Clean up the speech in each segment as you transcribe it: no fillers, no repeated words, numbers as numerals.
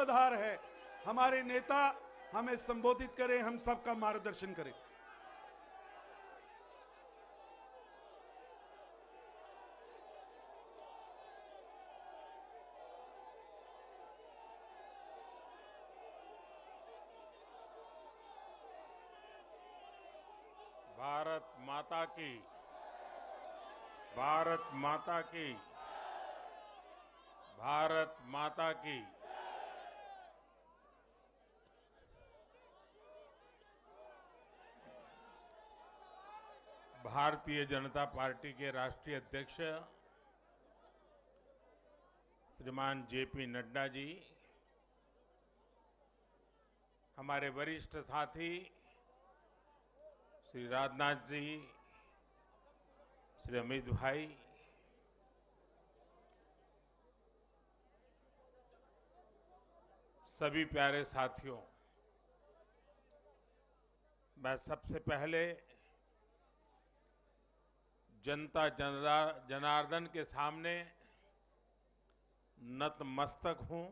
मूलाधार है। हमारे नेता हमें संबोधित करें, हम सबका मार्गदर्शन करें। भारत माता की, भारत माता की, भारत माता की। भारतीय जनता पार्टी के राष्ट्रीय अध्यक्ष श्रीमान जेपी नड्डा जी, हमारे वरिष्ठ साथी श्री राजनाथ जी, श्री अमित भाई, सभी प्यारे साथियों, मैं सबसे पहले जनता जनार्दन के सामने नतमस्तक हूं।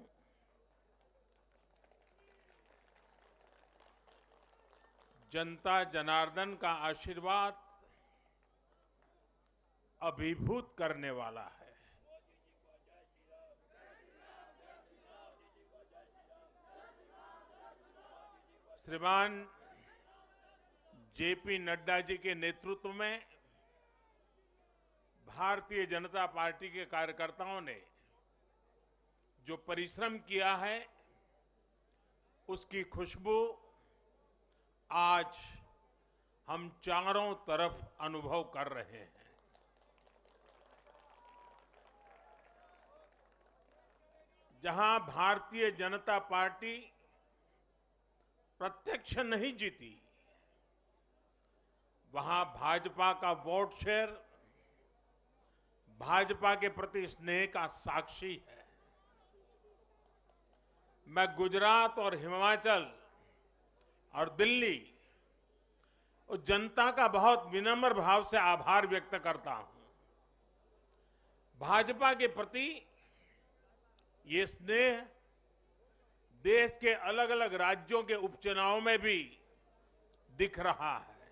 जनता जनार्दन का आशीर्वाद अभिभूत करने वाला है। श्रीमान जेपी नड्डा जी के नेतृत्व में भारतीय जनता पार्टी के कार्यकर्ताओं ने जो परिश्रम किया है, उसकी खुशबू आज हम चारों तरफ अनुभव कर रहे हैं। जहां भारतीय जनता पार्टी प्रत्यक्ष नहीं जीती, वहां भाजपा का वोट शेयर भाजपा के प्रति स्नेह का साक्षी है। मैं गुजरात और हिमाचल और दिल्ली और जनता का बहुत विनम्र भाव से आभार व्यक्त करता हूं। भाजपा के प्रति ये स्नेह देश के अलग अलग राज्यों के उपचुनाव में भी दिख रहा है।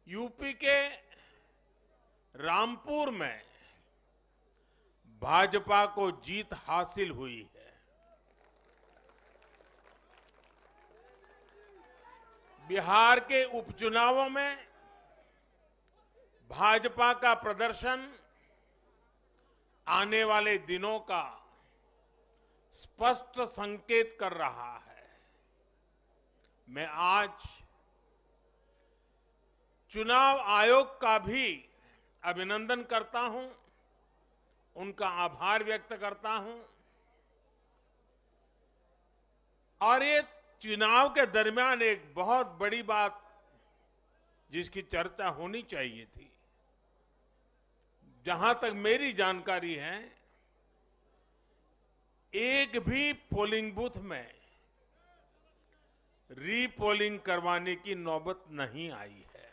यूपी के रामपुर में भाजपा को जीत हासिल हुई है। बिहार के उपचुनावों में भाजपा का प्रदर्शन आने वाले दिनों का स्पष्ट संकेत कर रहा है। मैं आज चुनाव आयोग का भी अभिनंदन करता हूं, उनका आभार व्यक्त करता हूं। और ये चुनाव के दरमियान एक बहुत बड़ी बात जिसकी चर्चा होनी चाहिए थी, जहां तक मेरी जानकारी है, एक भी पोलिंग बूथ में रीपोलिंग करवाने की नौबत नहीं आई है।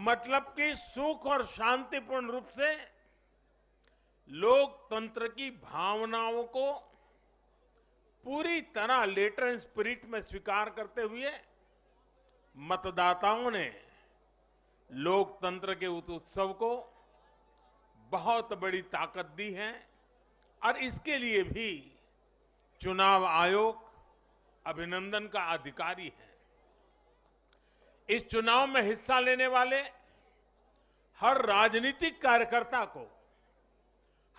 मतलब कि सुख और शांतिपूर्ण रूप से लोकतंत्र की भावनाओं को पूरी तरह लेटर एंड स्पिरिट में स्वीकार करते हुए मतदाताओं ने लोकतंत्र के उस उत्सव को बहुत बड़ी ताकत दी है। और इसके लिए भी चुनाव आयोग अभिनंदन का अधिकारी है। इस चुनाव में हिस्सा लेने वाले हर राजनीतिक कार्यकर्ता को,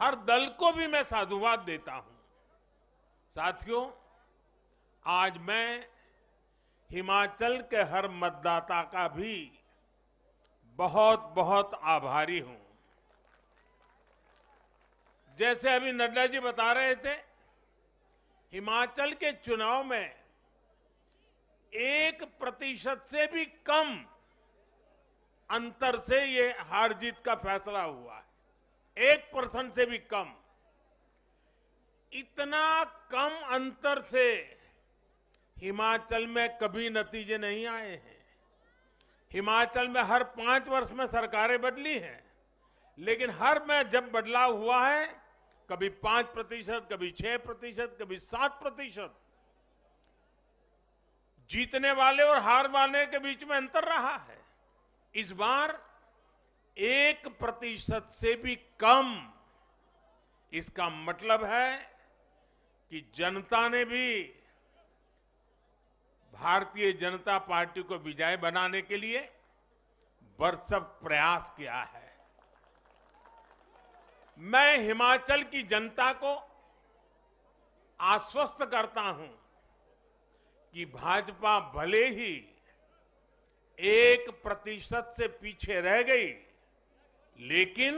हर दल को भी मैं साधुवाद देता हूं। साथियों, आज मैं हिमाचल के हर मतदाता का भी बहुत बहुत आभारी हूं। जैसे अभी नड्डा जी बता रहे थे, हिमाचल के चुनाव में 1% से भी कम अंतर से ये हार जीत का फैसला हुआ है। 1% से भी कम। इतना कम अंतर से हिमाचल में कभी नतीजे नहीं आए हैं। हिमाचल में हर 5 वर्ष में सरकारें बदली हैं, लेकिन हर में जब बदलाव हुआ है, कभी 5%, कभी 6%, कभी 7%, जीतने वाले और हार वाले के बीच में अंतर रहा है। इस बार 1% से भी कम। इसका मतलब है कि जनता ने भी भारतीय जनता पार्टी को विजय बनाने के लिए भरसक प्रयास किया है। मैं हिमाचल की जनता को आश्वस्त करता हूं कि भाजपा भले ही 1% से पीछे रह गई, लेकिन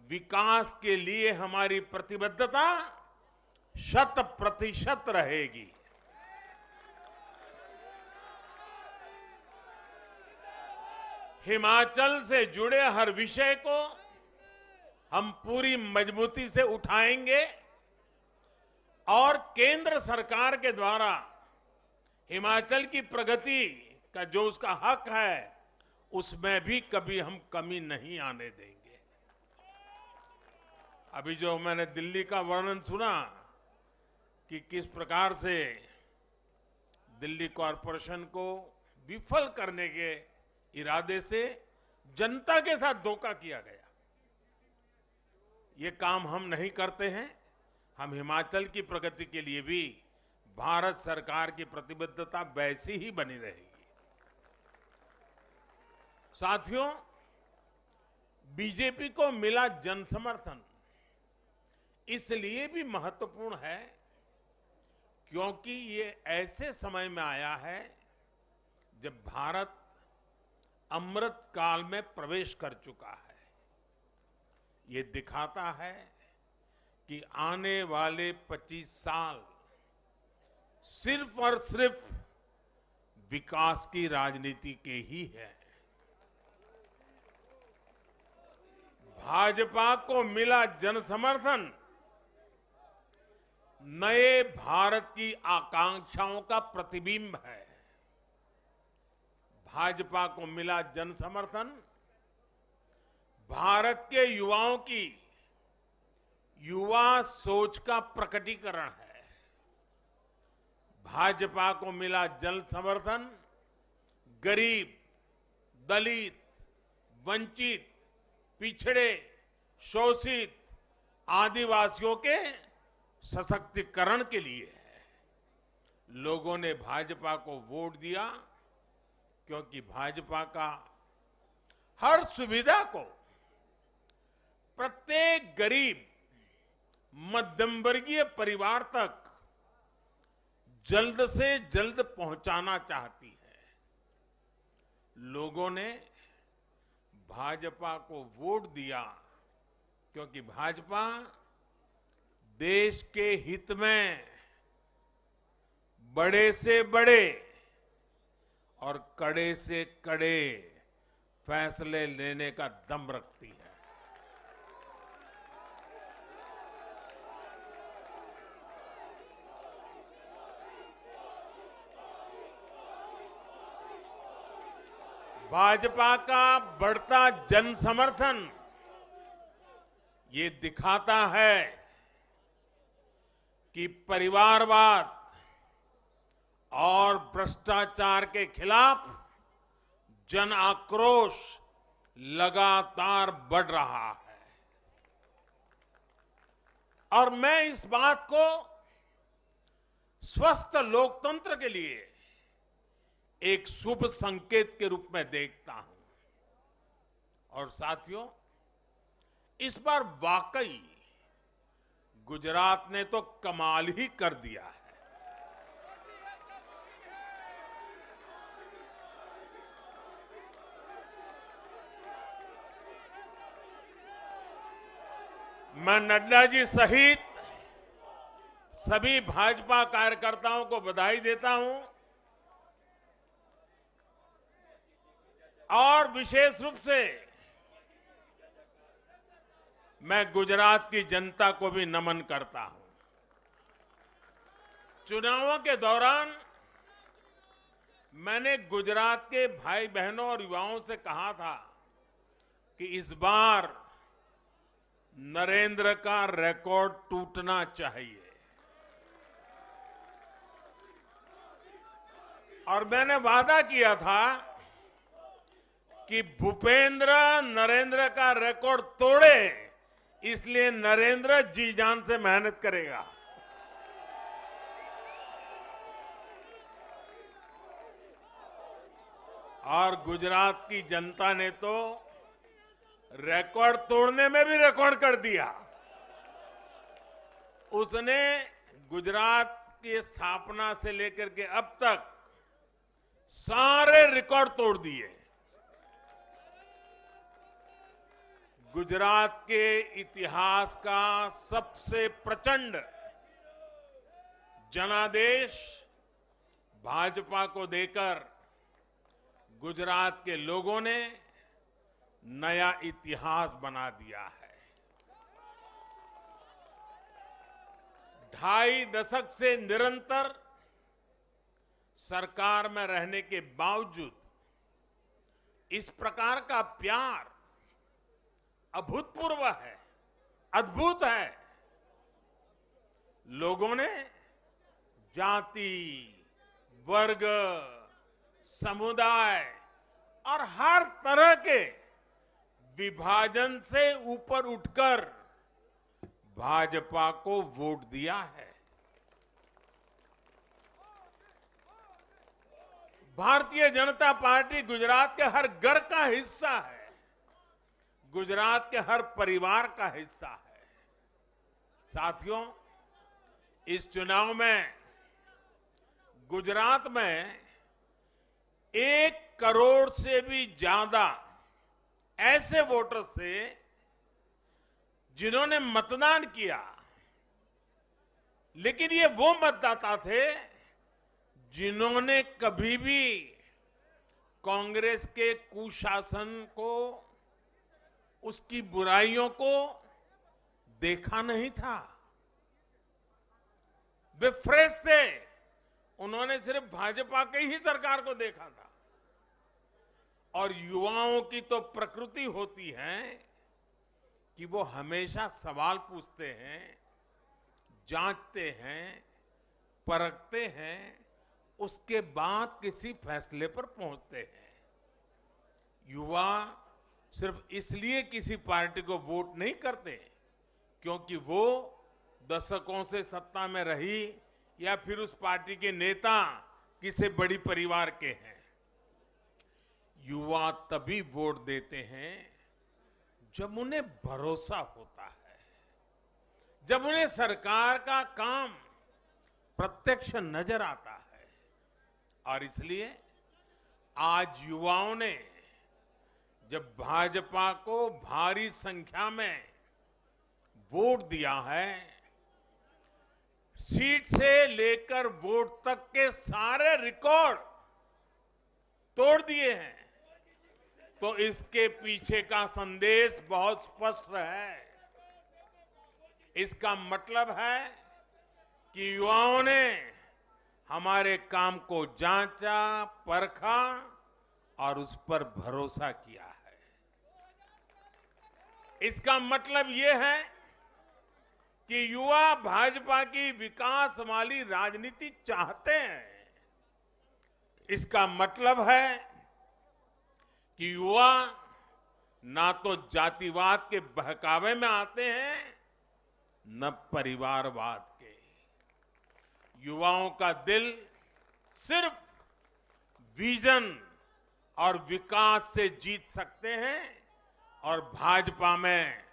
विकास के लिए हमारी प्रतिबद्धता 100% रहेगी। हिमाचल से जुड़े हर विषय को हम पूरी मजबूती से उठाएंगे और केंद्र सरकार के द्वारा हिमाचल की प्रगति का जो उसका हक है, उसमें भी कभी हम कमी नहीं आने देंगे। अभी जो मैंने दिल्ली का वर्णन सुना कि किस प्रकार से दिल्ली कॉरपोरेशन को विफल करने के इरादे से जनता के साथ धोखा किया गया, ये काम हम नहीं करते हैं। हम हिमाचल की प्रगति के लिए भी भारत सरकार की प्रतिबद्धता वैसी ही बनी रहेगी। साथियों, बीजेपी को मिला जन समर्थन इसलिए भी महत्वपूर्ण है क्योंकि ये ऐसे समय में आया है जब भारत अमृत काल में प्रवेश कर चुका है। ये दिखाता है कि आने वाले 25 साल सिर्फ और सिर्फ विकास की राजनीति के ही है। भाजपा को मिला जन समर्थन नए भारत की आकांक्षाओं का प्रतिबिंब है। भाजपा को मिला जन समर्थन भारत के युवाओं की युवा सोच का प्रकटीकरण है। भाजपा को मिला जन समर्थन गरीब, दलित, वंचित, पिछड़े, शोषित, आदिवासियों के सशक्तिकरण के लिए है। लोगों ने भाजपा को वोट दिया क्योंकि भाजपा का हर सुविधा को प्रत्येक गरीब, मध्यम वर्गीय परिवार तक जल्द से जल्द पहुंचाना चाहती है। लोगों ने भाजपा को वोट दिया क्योंकि भाजपा देश के हित में बड़े से बड़े और कड़े से कड़े फैसले लेने का दम रखती है। भाजपा का बढ़ता जन समर्थन ये दिखाता है कि परिवारवाद और भ्रष्टाचार के खिलाफ जन आक्रोश लगातार बढ़ रहा है। और मैं इस बात को स्वस्थ लोकतंत्र के लिए एक शुभ संकेत के रूप में देखता हूं। और साथियों, इस बार वाकई गुजरात ने तो कमाल ही कर दिया है। मैं नड्डा जी सहित सभी भाजपा कार्यकर्ताओं को बधाई देता हूं और विशेष रूप से मैं गुजरात की जनता को भी नमन करता हूं। चुनावों के दौरान मैंने गुजरात के भाई बहनों और युवाओं से कहा था कि इस बार नरेंद्र का रिकॉर्ड टूटना चाहिए। और मैंने वादा किया था कि भूपेंद्र नरेंद्र का रिकॉर्ड तोड़े, इसलिए नरेंद्र जी जान से मेहनत करेगा। और गुजरात की जनता ने तो रिकॉर्ड तोड़ने में भी रिकॉर्ड कर दिया। उसने गुजरात की स्थापना से लेकर के अब तक सारे रिकॉर्ड तोड़ दिए। गुजरात के इतिहास का सबसे प्रचंड जनादेश भाजपा को देकर गुजरात के लोगों ने नया इतिहास बना दिया है। 2.5 दशक से निरंतर सरकार में रहने के बावजूद इस प्रकार का प्यार अभूतपूर्व है, अद्भुत है। लोगों ने जाति, वर्ग, समुदाय और हर तरह के विभाजन से ऊपर उठकर भाजपा को वोट दिया है। भारतीय जनता पार्टी गुजरात के हर घर का हिस्सा है, गुजरात के हर परिवार का हिस्सा है। साथियों, इस चुनाव में गुजरात में 1 करोड़ से भी ज्यादा ऐसे वोटर्स थे जिन्होंने मतदान किया, लेकिन ये वो मतदाता थे जिन्होंने कभी भी कांग्रेस के कुशासन को, उसकी बुराइयों को देखा नहीं था। वे फ्रेश थे, उन्होंने सिर्फ भाजपा की ही सरकार को देखा था। और युवाओं की तो प्रकृति होती है कि वो हमेशा सवाल पूछते हैं, जांचते हैं, परखते हैं, उसके बाद किसी फैसले पर पहुंचते हैं। युवा सिर्फ इसलिए किसी पार्टी को वोट नहीं करते क्योंकि वो दशकों से सत्ता में रही या फिर उस पार्टी के नेता किसी बड़ी परिवार के हैं। युवा तभी वोट देते हैं जब उन्हें भरोसा होता है, जब उन्हें सरकार का काम प्रत्यक्ष नजर आता है। और इसलिए आज युवाओं ने जब भाजपा को भारी संख्या में वोट दिया है, सीट से लेकर वोट तक के सारे रिकॉर्ड तोड़ दिए हैं, तो इसके पीछे का संदेश बहुत स्पष्ट है। इसका मतलब है कि युवाओं ने हमारे काम को जांचा, परखा और उस पर भरोसा किया है। इसका मतलब यह है कि युवा भाजपा की विकास वाली राजनीति चाहते हैं। इसका मतलब है कि युवा ना तो जातिवाद के बहकावे में आते हैं, न परिवारवाद के। युवाओं का दिल सिर्फ विजन और विकास से जीत सकते हैं, और भाजपा में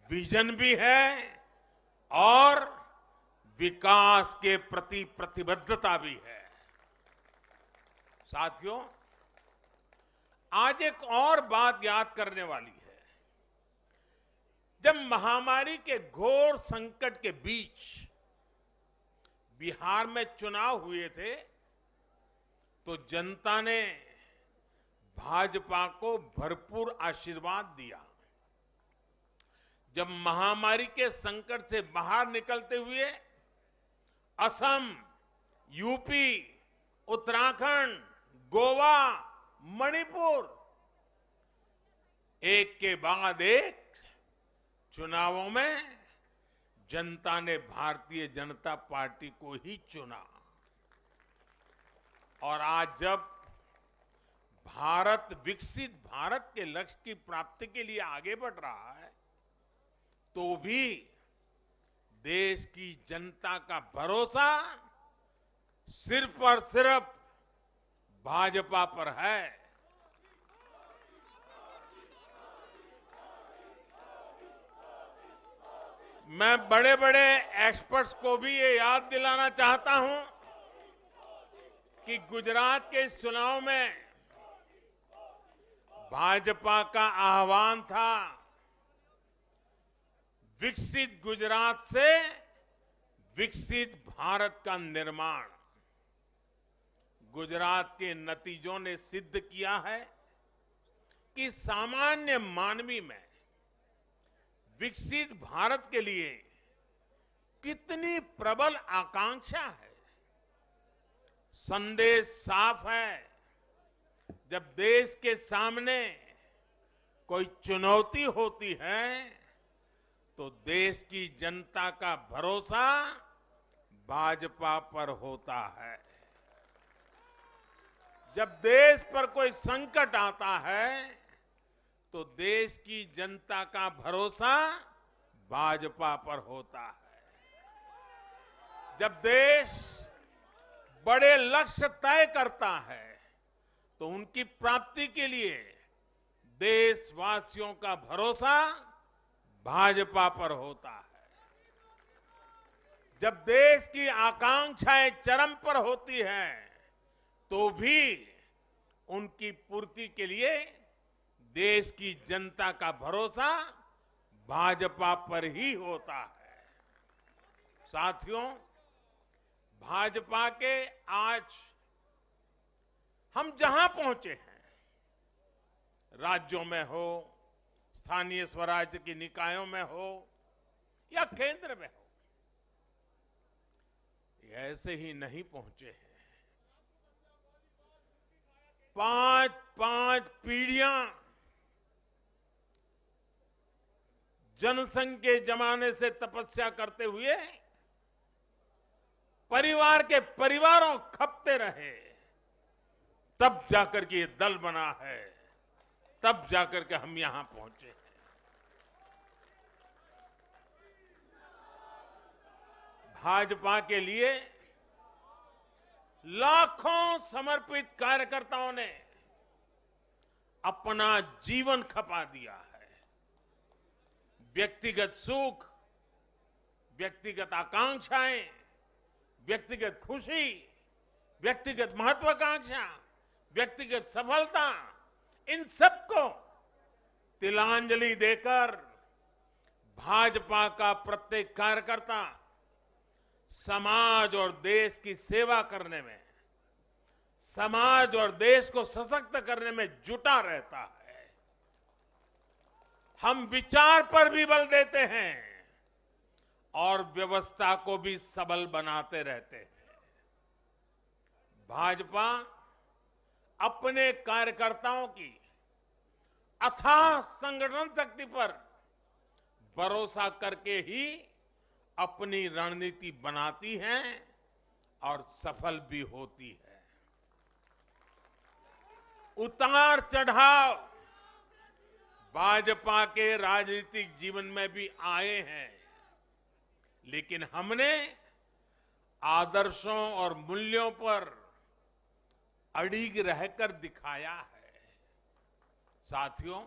विजन भी है और विकास के प्रति प्रतिबद्धता भी है। साथियों, आज एक और बात याद करने वाली है। जब महामारी के घोर संकट के बीच बिहार में चुनाव हुए थे, तो जनता ने भाजपा को भरपूर आशीर्वाद दिया। जब महामारी के संकट से बाहर निकलते हुए असम, यूपी, उत्तराखंड, गोवा, मणिपुर एक के बाद एक चुनावों में जनता ने भारतीय जनता पार्टी को ही चुना और आज जब भारत विकसित भारत के लक्ष्य की प्राप्ति के लिए आगे बढ़ रहा है तो भी देश की जनता का भरोसा सिर्फ और सिर्फ भाजपा पर है। मैं बड़े बड़े एक्सपर्ट्स को भी ये याद दिलाना चाहता हूं कि गुजरात के इस चुनाव में भाजपा का आह्वान था विकसित गुजरात से विकसित भारत का निर्माण। गुजरात के नतीजों ने सिद्ध किया है कि सामान्य मानवी में विकसित भारत के लिए कितनी प्रबल आकांक्षा है। संदेश साफ है, जब देश के सामने कोई चुनौती होती है तो देश की जनता का भरोसा भाजपा पर होता है। जब देश पर कोई संकट आता है तो देश की जनता का भरोसा भाजपा पर होता है। जब देश बड़े लक्ष्य तय करता है तो उनकी प्राप्ति के लिए देशवासियों का भरोसा भाजपा पर होता है। जब देश की आकांक्षाएं चरम पर होती हैं तो भी उनकी पूर्ति के लिए देश की जनता का भरोसा भाजपा पर ही होता है। साथियों, भाजपा के आज हम जहां पहुंचे हैं, राज्यों में हो, स्थानीय स्वराज्य की निकायों में हो या केंद्र में हो, ये ऐसे ही नहीं पहुंचे हैं। 5 पीढ़ियां जनसंघ के जमाने से तपस्या करते हुए परिवार के परिवारों खपते रहे, तब जाकर के ये दल बना है, तब जाकर के हम यहां पहुंचे हैं। भाजपा के लिए लाखों समर्पित कार्यकर्ताओं ने अपना जीवन खपा दिया है। व्यक्तिगत सुख, व्यक्तिगत आकांक्षाएं, व्यक्तिगत खुशी, व्यक्तिगत महत्वाकांक्षा, व्यक्तिगत सफलता, इन सबको तिलांजलि देकर भाजपा का प्रत्येक कार्यकर्ता समाज और देश की सेवा करने में, समाज और देश को सशक्त करने में जुटा रहता है। हम विचार पर भी बल देते हैं और व्यवस्था को भी सबल बनाते रहते हैं। भाजपा अपने कार्यकर्ताओं की अथाह संगठन शक्ति पर भरोसा करके ही अपनी रणनीति बनाती है और सफल भी होती है। उतार चढ़ाव भाजपा के राजनीतिक जीवन में भी आए हैं, लेकिन हमने आदर्शों और मूल्यों पर अड़िग रहकर दिखाया है। साथियों,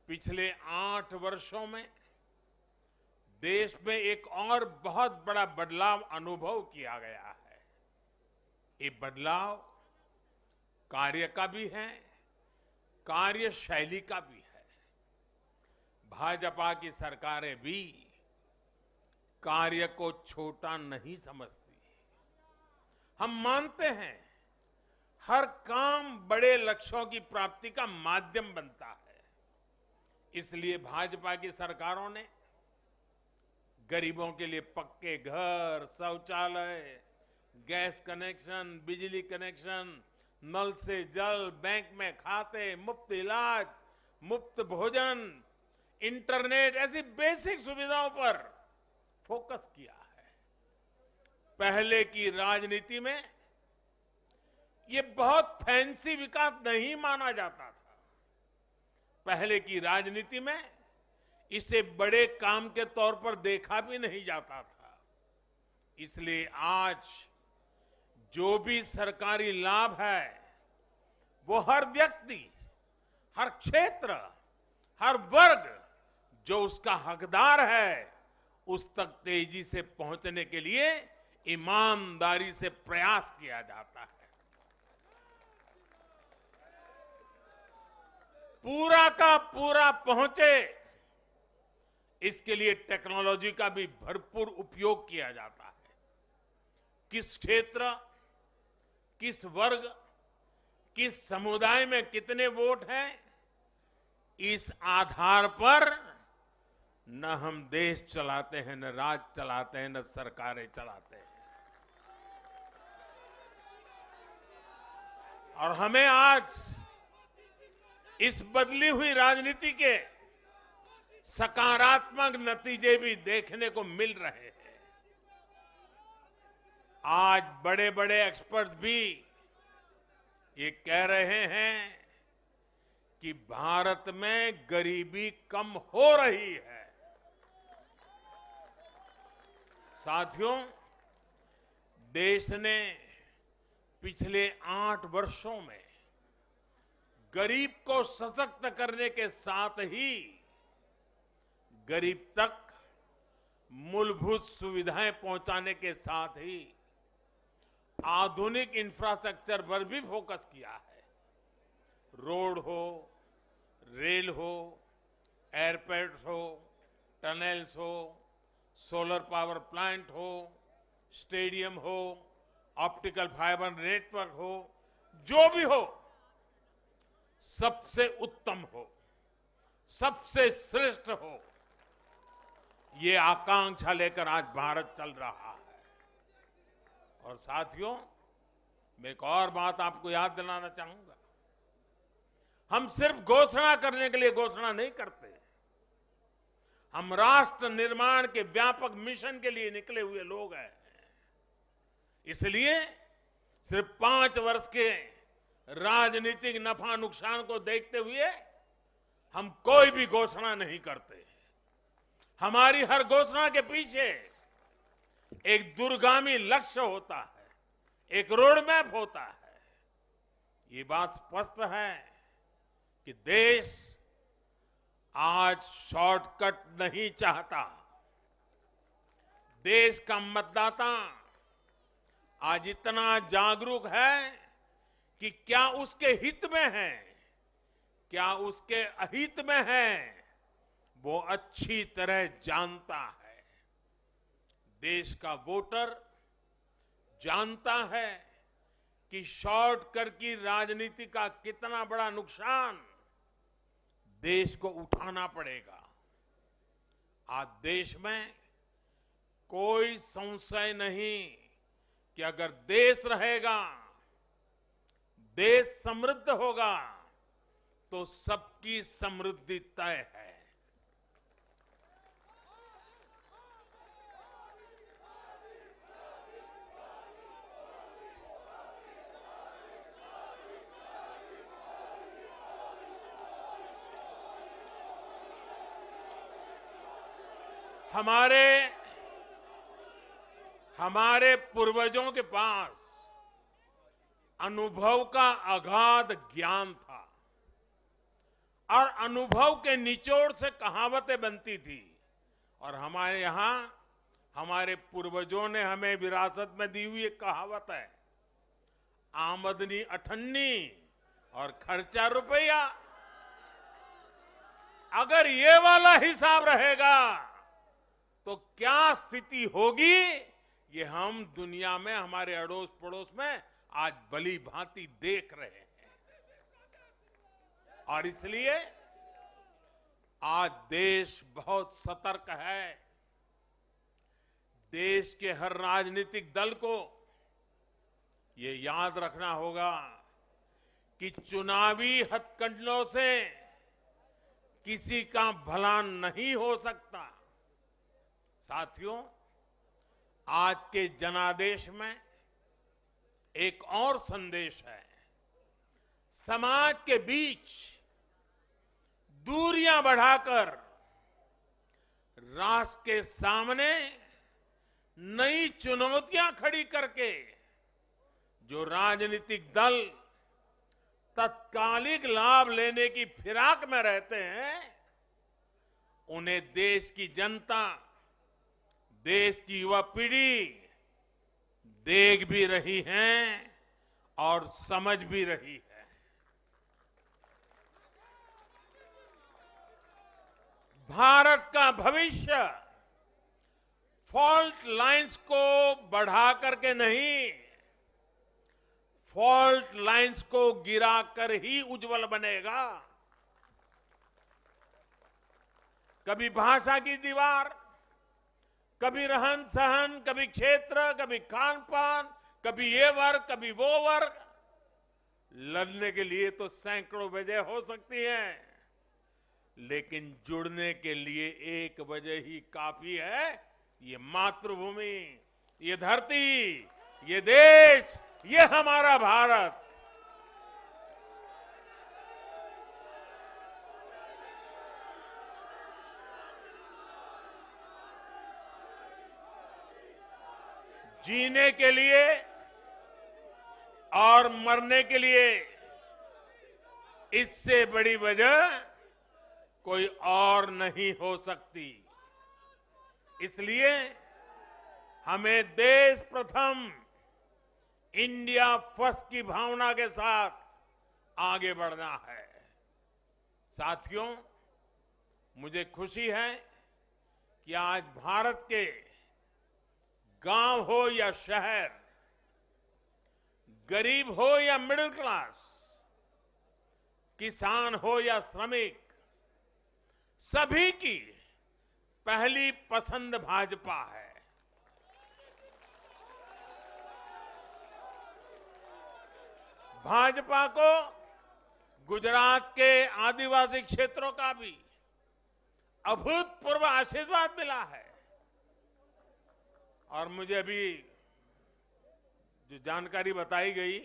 पिछले 8 वर्षों में देश में एक और बहुत बड़ा बदलाव अनुभव किया गया है। ये बदलाव कार्य का भी है, कार्यशैली का भी है। भाजपा की सरकारें भी कार्य को छोटा नहीं समझती। हम मानते हैं हर काम बड़े लक्ष्यों की प्राप्ति का माध्यम बनता है। इसलिए भाजपा की सरकारों ने गरीबों के लिए पक्के घर, शौचालय, गैस कनेक्शन, बिजली कनेक्शन, नल से जल, बैंक में खाते, मुफ्त इलाज, मुफ्त भोजन, इंटरनेट, ऐसी बेसिक सुविधाओं पर फोकस किया है। पहले की राजनीति में ये बहुत फैंसी विकास नहीं माना जाता था। पहले की राजनीति में इसे बड़े काम के तौर पर देखा भी नहीं जाता था। इसलिए आज जो भी सरकारी लाभ है वो हर व्यक्ति, हर क्षेत्र, हर वर्ग जो उसका हकदार है उस तक तेजी से पहुंचने के लिए ईमानदारी से प्रयास किया जाता है। पूरा का पूरा पहुंचे, इसके लिए टेक्नोलॉजी का भी भरपूर उपयोग किया जाता है। किस क्षेत्र, किस वर्ग, किस समुदाय में कितने वोट हैं, इस आधार पर न हम देश चलाते हैं, न राज्य चलाते हैं, न सरकारें चलाते हैं। और हमें आज इस बदली हुई राजनीति के सकारात्मक नतीजे भी देखने को मिल रहे हैं। आज बड़े बड़े एक्सपर्ट भी ये कह रहे हैं कि भारत में गरीबी कम हो रही है। साथियों, देश ने पिछले 8 वर्षों में गरीब को सशक्त करने के साथ ही गरीब तक मूलभूत सुविधाएं पहुंचाने के साथ ही आधुनिक इंफ्रास्ट्रक्चर पर भी फोकस किया है। रोड हो, रेल हो, एयरपोर्ट हो, टनल्स हो, सोलर पावर प्लांट हो, स्टेडियम हो, ऑप्टिकल फाइबर नेटवर्क हो, जो भी हो सबसे उत्तम हो, सबसे श्रेष्ठ हो, ये आकांक्षा लेकर आज भारत चल रहा है। और साथियों, मैं एक और बात आपको याद दिलाना चाहूंगा। हम सिर्फ घोषणा करने के लिए घोषणा नहीं करते, हम राष्ट्र निर्माण के व्यापक मिशन के लिए निकले हुए लोग हैं। इसलिए सिर्फ 5 वर्ष के राजनीतिक नफा नुकसान को देखते हुए हम कोई भी घोषणा नहीं करते। हमारी हर घोषणा के पीछे एक दूरगामी लक्ष्य होता है, एक रोड मैप होता है। ये बात स्पष्ट है कि देश आज शॉर्टकट नहीं चाहता। देश का मतदाता आज इतना जागरूक है कि क्या उसके हित में है, क्या उसके अहित में है, वो अच्छी तरह जानता है। देश का वोटर जानता है कि शॉर्टकट की राजनीति का कितना बड़ा नुकसान देश को उठाना पड़ेगा। आज देश में कोई संशय नहीं कि अगर देश रहेगा, देश समृद्ध होगा, तो सबकी समृद्धि तय है। हमारे पूर्वजों के पास अनुभव का अगाध ज्ञान था और अनुभव के निचोड़ से कहावतें बनती थी। और हमारे यहां हमारे पूर्वजों ने हमें विरासत में दी हुई एक कहावत है, आमदनी अठन्नी और खर्चा रुपया। अगर ये वाला हिसाब रहेगा तो क्या स्थिति होगी, ये हम दुनिया में हमारे अड़ोस पड़ोस में आज भली भांति देख रहे हैं। और इसलिए आज देश बहुत सतर्क है। देश के हर राजनीतिक दल को ये याद रखना होगा कि चुनावी हथकंडों से किसी का भला नहीं हो सकता। साथियों, आज के जनादेश में एक और संदेश है। समाज के बीच दूरियां बढ़ाकर राष्ट्र के सामने नई चुनौतियां खड़ी करके जो राजनीतिक दल तत्कालिक लाभ लेने की फिराक में रहते हैं, उन्हें देश की जनता, देश की युवा पीढ़ी देख भी रही है और समझ भी रही है। भारत का भविष्य फॉल्ट लाइंस को बढ़ा करके नहीं, फॉल्ट लाइंस को गिराकर ही उज्जवल बनेगा। कभी भाषा की दीवार, कभी रहन सहन, कभी क्षेत्र, कभी खान पान, कभी ये वर्ग, कभी वो वर्ग। लड़ने के लिए तो सैकड़ों वजह हो सकती हैं, लेकिन जुड़ने के लिए एक वजह ही काफी है। ये मातृभूमि, ये धरती, ये देश, ये हमारा भारत। जीने के लिए और मरने के लिए इससे बड़ी वजह कोई और नहीं हो सकती। इसलिए हमें देश प्रथम, इंडिया फर्स्ट की भावना के साथ आगे बढ़ना है। साथियों, मुझे खुशी है कि आज भारत के गांव हो या शहर, गरीब हो या मिडिल क्लास, किसान हो या श्रमिक, सभी की पहली पसंद भाजपा है। भाजपा को गुजरात के आदिवासी क्षेत्रों का भी अभूतपूर्व आशीर्वाद मिला है। और मुझे अभी जो जानकारी बताई गई,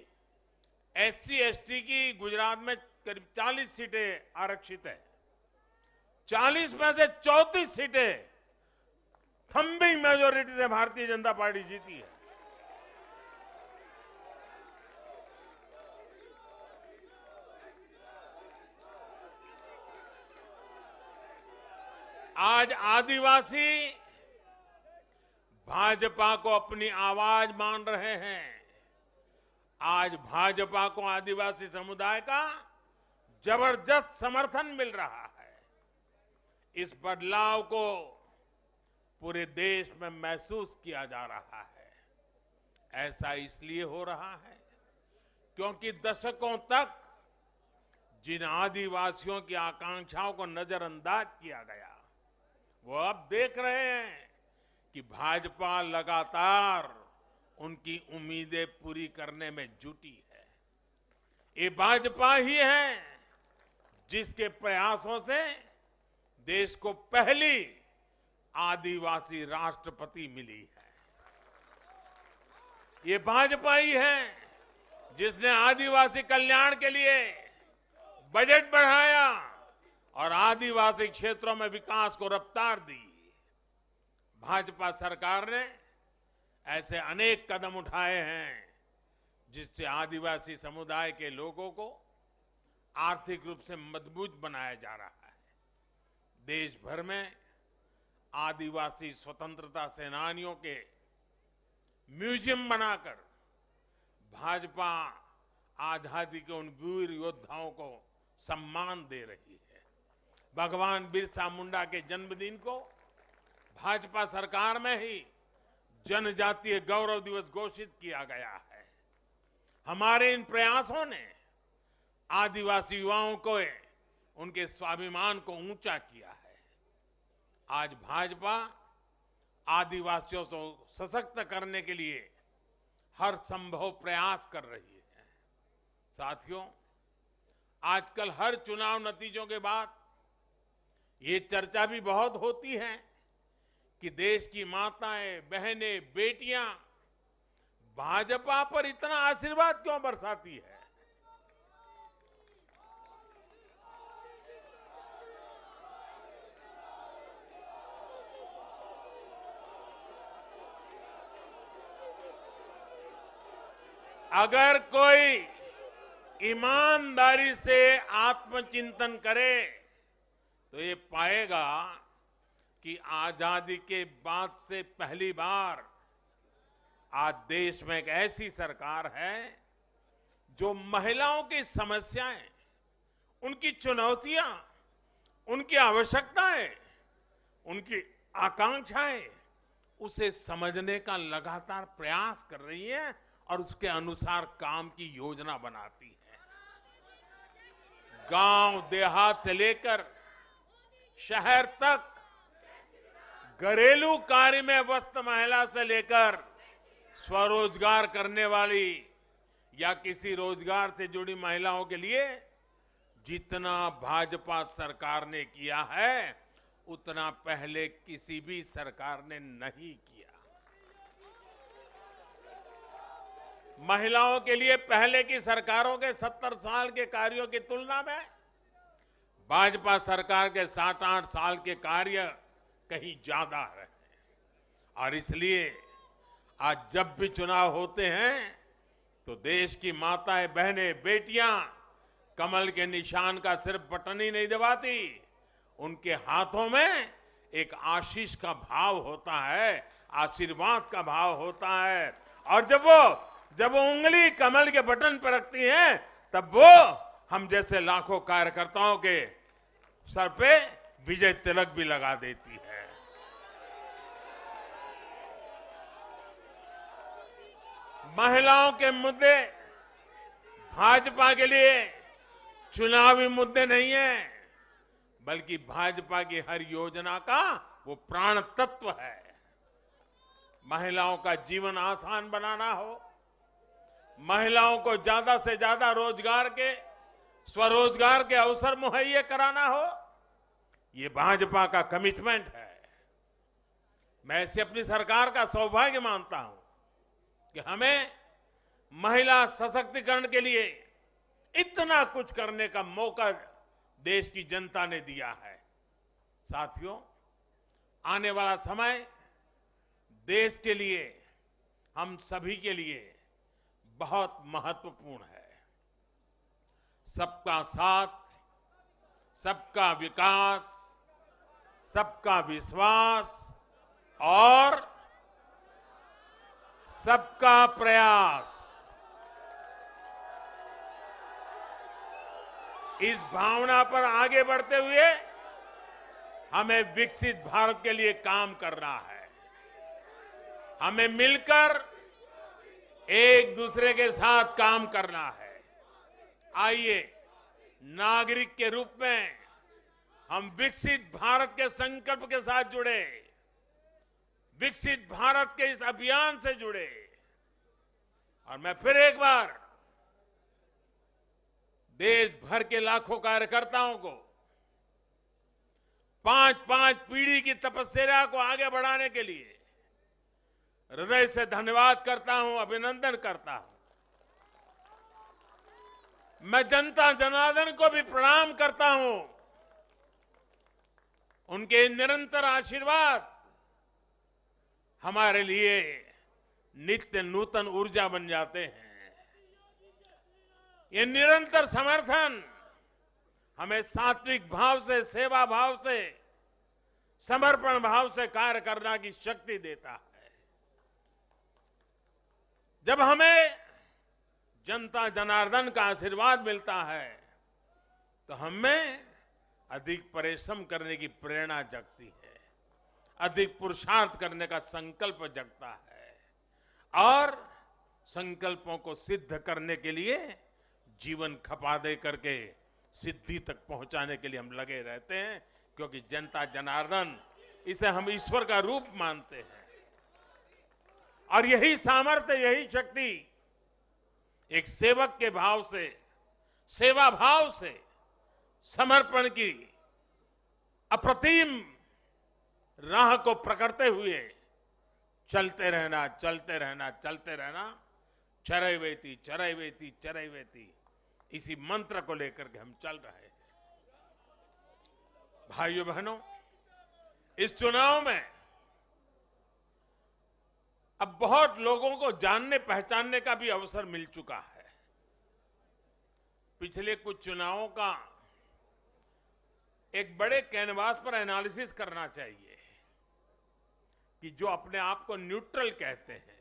SC/ST की गुजरात में करीब 40 सीटें आरक्षित है। 40 में से 34 सीटें थम्बिंग मेजोरिटी से भारतीय जनता पार्टी जीती है। आज आदिवासी भाजपा को अपनी आवाज मान रहे हैं। आज भाजपा को आदिवासी समुदाय का जबरदस्त समर्थन मिल रहा है। इस बदलाव को पूरे देश में महसूस किया जा रहा है। ऐसा इसलिए हो रहा है क्योंकि दशकों तक जिन आदिवासियों की आकांक्षाओं को नजरअंदाज किया गया, वो अब देख रहे हैं कि भाजपा लगातार उनकी उम्मीदें पूरी करने में जुटी है। ये भाजपा ही है जिसके प्रयासों से देश को पहली आदिवासी राष्ट्रपति मिली है। ये भाजपा ही है जिसने आदिवासी कल्याण के लिए बजट बढ़ाया और आदिवासी क्षेत्रों में विकास को रफ्तार दी। भाजपा सरकार ने ऐसे अनेक कदम उठाए हैं जिससे आदिवासी समुदाय के लोगों को आर्थिक रूप से मजबूत बनाया जा रहा है। देश भर में आदिवासी स्वतंत्रता सेनानियों के म्यूजियम बनाकर भाजपा आजादी के उन वीर योद्धाओं को सम्मान दे रही है। भगवान बिरसा मुंडा के जन्मदिन को भाजपा सरकार में ही जनजातीय गौरव दिवस घोषित किया गया है। हमारे इन प्रयासों ने आदिवासी युवाओं को उनके स्वाभिमान को ऊंचा किया है। आज भाजपा आदिवासियों को सशक्त करने के लिए हर संभव प्रयास कर रही है। साथियों, आजकल हर चुनाव नतीजों के बाद ये चर्चा भी बहुत होती है कि देश की माताएं, बहनें, बेटियां भाजपा पर इतना आशीर्वाद क्यों बरसाती है। अगर कोई ईमानदारी से आत्मचिंतन करे तो ये पाएगा कि आजादी के बाद से पहली बार आज देश में एक ऐसी सरकार है जो महिलाओं की समस्याएं, उनकी चुनौतियां, उनकी आवश्यकताएं, उनकी आकांक्षाएं, उसे समझने का लगातार प्रयास कर रही है और उसके अनुसार काम की योजना बनाती है। गांव देहात से लेकर शहर तक घरेलू कार्य में व्यस्त महिला से लेकर स्वरोजगार करने वाली या किसी रोजगार से जुड़ी महिलाओं के लिए जितना भाजपा सरकार ने किया है उतना पहले किसी भी सरकार ने नहीं किया। महिलाओं के लिए पहले की सरकारों के 70 साल के कार्यों की तुलना में भाजपा सरकार के 7-8 साल के कार्य कहीं ज्यादा है और इसलिए आज जब भी चुनाव होते हैं तो देश की माताएं, बहनें, बेटियां कमल के निशान का सिर्फ बटन ही नहीं दबाती, उनके हाथों में एक आशीष का भाव होता है, आशीर्वाद का भाव होता है और जब वो उंगली कमल के बटन पर रखती हैं तब वो हम जैसे लाखों कार्यकर्ताओं के सर पे विजय तिलक भी लगा देती है। महिलाओं के मुद्दे भाजपा के लिए चुनावी मुद्दे नहीं है, बल्कि भाजपा की हर योजना का वो प्राण तत्व है। महिलाओं का जीवन आसान बनाना हो, महिलाओं को ज्यादा से ज्यादा रोजगार के, स्वरोजगार के अवसर मुहैया कराना हो, ये भाजपा का कमिटमेंट है। मैं इसे अपनी सरकार का सौभाग्य मानता हूं कि हमें महिला सशक्तिकरण के लिए इतना कुछ करने का मौका देश की जनता ने दिया है। साथियों, आने वाला समय देश के लिए, हम सभी के लिए बहुत महत्वपूर्ण है। सबका साथ, सबका विकास, सबका विश्वास और सबका प्रयास, इस भावना पर आगे बढ़ते हुए हमें विकसित भारत के लिए काम करना है। हमें मिलकर एक दूसरे के साथ काम करना है। आइए, नागरिक के रूप में हम विकसित भारत के संकल्प के साथ जुड़े, विकसित भारत के इस अभियान से जुड़े और मैं फिर एक बार देश भर के लाखों कार्यकर्ताओं को 5-5 पीढ़ी की तपस्या को आगे बढ़ाने के लिए हृदय से धन्यवाद करता हूं, अभिनंदन करता हूं। मैं जनता जनार्दन को भी प्रणाम करता हूं। उनके निरंतर आशीर्वाद हमारे लिए नित्य नूतन ऊर्जा बन जाते हैं। ये निरंतर समर्थन हमें सात्विक भाव से, सेवा भाव से, समर्पण भाव से कार्य करने की शक्ति देता है। जब हमें जनता जनार्दन का आशीर्वाद मिलता है तो हमें अधिक परिश्रम करने की प्रेरणा जगती है, अधिक पुरुषार्थ करने का संकल्प जगता है और संकल्पों को सिद्ध करने के लिए जीवन खपा दे करके सिद्धि तक पहुंचाने के लिए हम लगे रहते हैं, क्योंकि जनता जनार्दन, इसे हम ईश्वर का रूप मानते हैं और यही सामर्थ्य, यही शक्ति एक सेवक के भाव से, सेवा भाव से, समर्पण की अप्रतिम राह को पकड़ते हुए चलते रहना, चलते रहना, चलते रहना, चरैवेति चरैवेति चरैवेति, इसी मंत्र को लेकर के हम चल रहे हैं। भाइयों बहनों, इस चुनाव में अब बहुत लोगों को जानने पहचानने का भी अवसर मिल चुका है। पिछले कुछ चुनावों का एक बड़े कैनवास पर एनालिसिस करना चाहिए कि जो अपने आप को न्यूट्रल कहते हैं,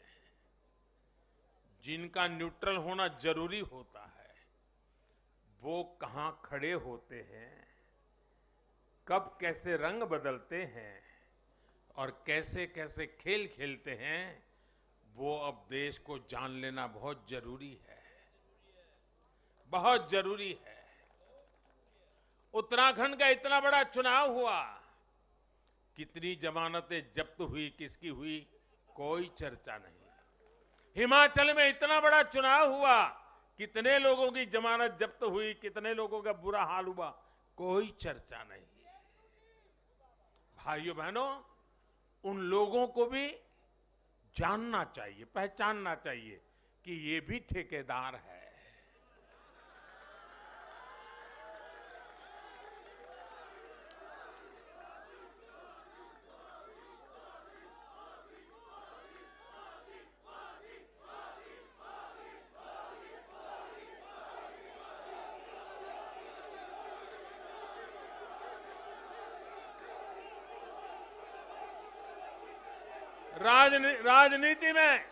जिनका न्यूट्रल होना जरूरी होता है, वो कहां खड़े होते हैं, कब कैसे रंग बदलते हैं और कैसे कैसे खेल खेलते हैं, वो अब देश को जान लेना बहुत जरूरी है, बहुत जरूरी है। उत्तराखंड का इतना बड़ा चुनाव हुआ, कितनी जमानतें जब्त हुई, किसकी हुई, कोई चर्चा नहीं। हिमाचल में इतना बड़ा चुनाव हुआ, कितने लोगों की जमानत जब्त हुई, कितने लोगों का बुरा हाल हुआ, कोई चर्चा नहीं। भाइयों बहनों, उन लोगों को भी जानना चाहिए, पहचानना चाहिए कि ये भी ठेकेदार है। राजनीति में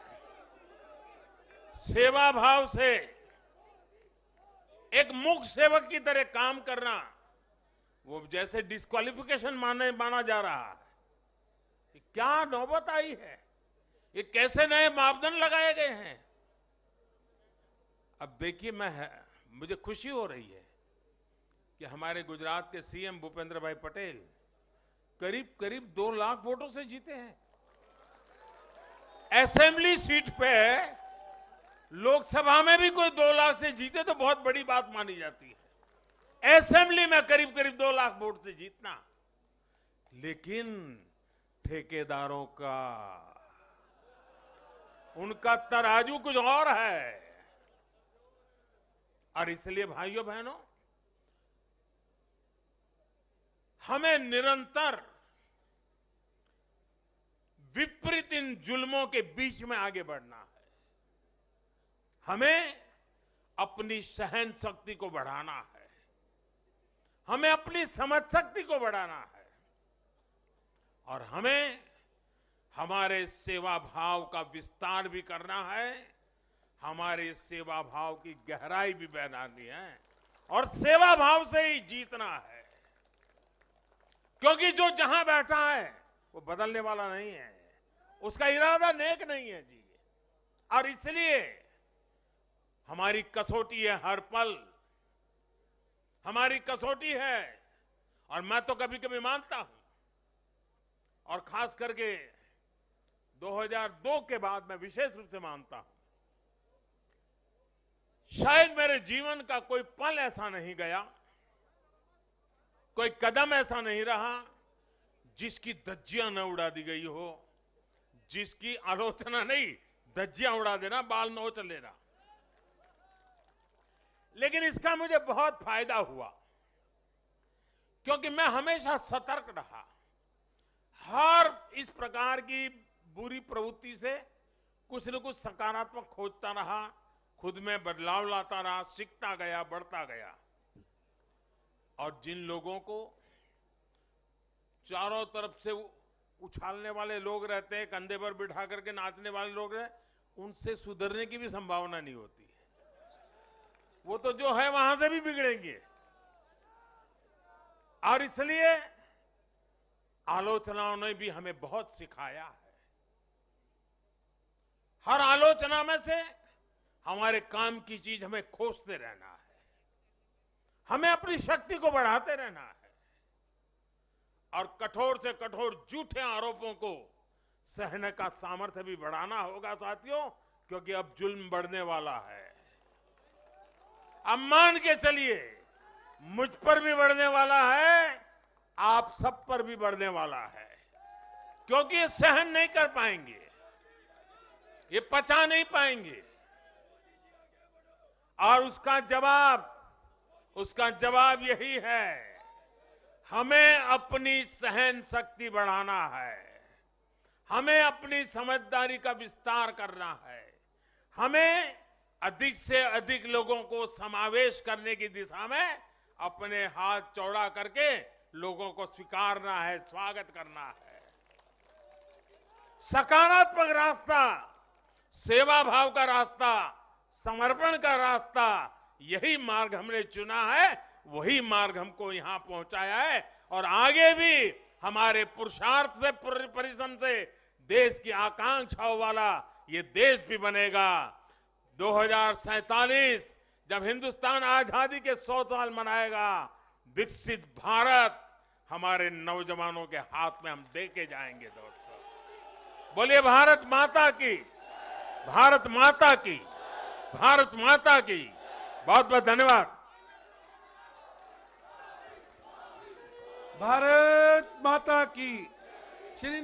सेवा भाव से एक मूक सेवक की तरह काम करना, वो जैसे डिस्क्वालिफिकेशन माना जा रहा है। क्या नौबत आई है, ये कैसे नए मापदंड लगाए गए हैं। अब देखिए, मुझे खुशी हो रही है कि हमारे गुजरात के सीएम भूपेंद्र भाई पटेल करीब करीब 2 लाख वोटों से जीते हैं। असेंबली सीट पे लोकसभा में भी कोई 2 लाख से जीते तो बहुत बड़ी बात मानी जाती है। असेंबली में करीब करीब 2 लाख वोट से जीतना, लेकिन ठेकेदारों का, उनका तराजू कुछ और है। और इसलिए भाइयों बहनों, हमें निरंतर विपरीत इन जुल्मों के बीच में आगे बढ़ना है। हमें अपनी सहन शक्ति को बढ़ाना है, हमें अपनी समझ शक्ति को बढ़ाना है, और हमें हमारे सेवा भाव का विस्तार भी करना है, हमारे सेवा भाव की गहराई भी बढ़ानी है, और सेवा भाव से ही जीतना है। क्योंकि जो जहां बैठा है वो बदलने वाला नहीं है, उसका इरादा नेक नहीं है जी। और इसलिए हमारी कसौटी है, हर पल हमारी कसौटी है। और मैं तो कभी कभी मानता हूं, और खास करके 2002 के बाद मैं विशेष रूप से मानता हूं, शायद मेरे जीवन का कोई पल ऐसा नहीं गया, कोई कदम ऐसा नहीं रहा जिसकी धज्जियां न उड़ा दी गई हो, जिसकी आलोचना नहीं, धज्जियां उड़ा देना, बाल नोच लेना। लेकिन इसका मुझे बहुत फायदा हुआ, क्योंकि मैं हमेशा सतर्क रहा। हर इस प्रकार की बुरी प्रवृत्ति से कुछ न कुछ सकारात्मक खोजता रहा, खुद में बदलाव लाता रहा, सीखता गया, बढ़ता गया। और जिन लोगों को चारों तरफ से उछालने वाले लोग रहते हैं, कंधे पर बिठा करके नाचने वाले लोग रहते, उनसे सुधरने की भी संभावना नहीं होती है। वो तो जो है वहां से भी बिगड़ेंगे। और इसलिए आलोचनाओं ने भी हमें बहुत सिखाया है। हर आलोचना में से हमारे काम की चीज हमें खोजते रहना है, हमें अपनी शक्ति को बढ़ाते रहना है, और कठोर से कठोर झूठे आरोपों को सहने का सामर्थ्य भी बढ़ाना होगा साथियों, क्योंकि अब जुल्म बढ़ने वाला है। अब मान के चलिए, मुझ पर भी बढ़ने वाला है, आप सब पर भी बढ़ने वाला है, क्योंकि ये सहन नहीं कर पाएंगे, ये पचा नहीं पाएंगे। और उसका जवाब यही है, हमें अपनी सहन शक्ति बढ़ाना है, हमें अपनी समझदारी का विस्तार करना है, हमें अधिक से अधिक लोगों को समावेश करने की दिशा में अपने हाथ चौड़ा करके लोगों को स्वीकारना है, स्वागत करना है। सकारात्मक रास्ता, सेवा भाव का रास्ता, समर्पण का रास्ता, यही मार्ग हमने चुना है, वही मार्ग हमको यहां पहुंचाया है। और आगे भी हमारे पुरुषार्थ से, परिश्रम से देश की आकांक्षाओं वाला ये देश भी बनेगा। 2047 जब हिंदुस्तान आजादी के 100 साल मनाएगा, विकसित भारत हमारे नौजवानों के हाथ में हम देके जाएंगे। दोस्तों बोलिए भारत माता की, भारत माता की, भारत माता की। बहुत बहुत धन्यवाद। भारत माता की। श्री